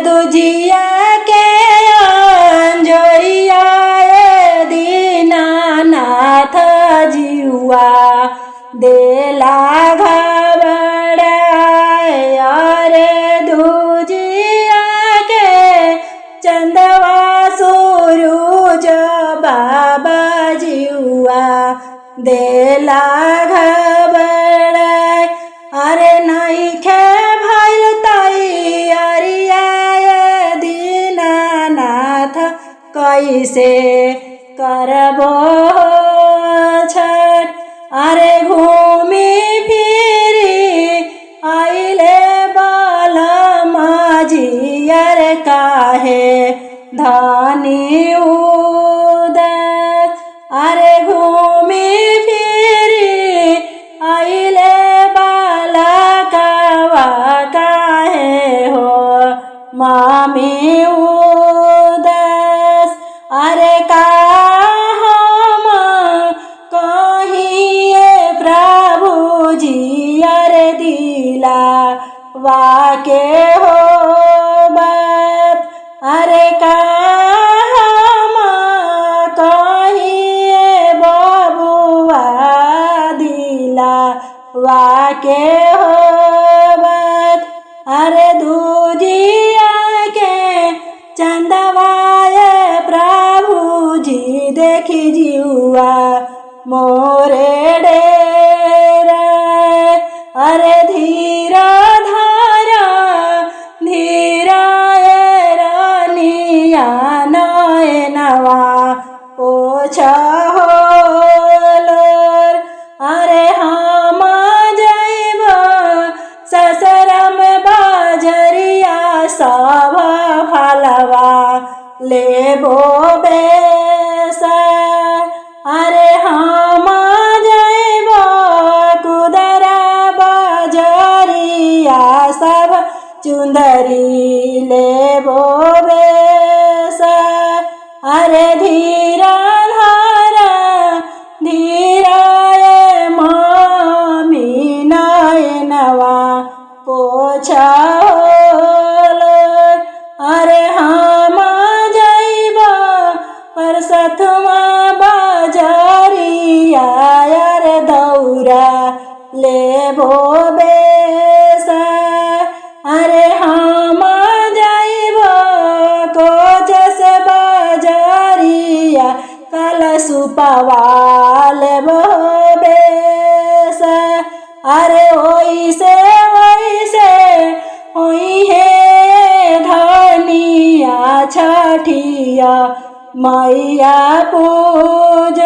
दुजिया के अंजोइया दीनानाथ जिउआ देला घबराए। अरे दुजिया के चंदवा सूरज बाबा जिउआ देला घबराए। अरे नइखे भइल तैयारिया दीनानाथ कैसे करबो छठ। अरे घूमी फिरी आइले बालमा जियर काहे धनी उदास। अरे घूमी फिरी आइले बालकवा काहे हो मामी उदास। अरे का हम कहिए प्रभु जी अरे दिला वाके हो बात। अरे का हम कहिए बबुआ दिला वाके हो बात। अरे दुजिया के चंदवाए प्रभु जी देखी जिउआ मोरे डेरा। अरे धीरा धारा धीरा रानिया नयनवा पोछा होलोर। अरे हम जइब ससरम बजरिया सब फलवा लेबो बेसा। अरे हम जइब कुदरा बजरिया सब चुंदरी लेबो बेसा। अरे धीरा धारा धीरा मामी नयनवा पोछा होलोर। अरे हम जइब परसथवा बजरिया अरे दौरा लेबो बेसा। अरे हम जइब कोचस बजरिया कलशुपवा लेबो बेसा। अरे ओइसे ओइसे ओइहे धनिया छठिया मैया पूज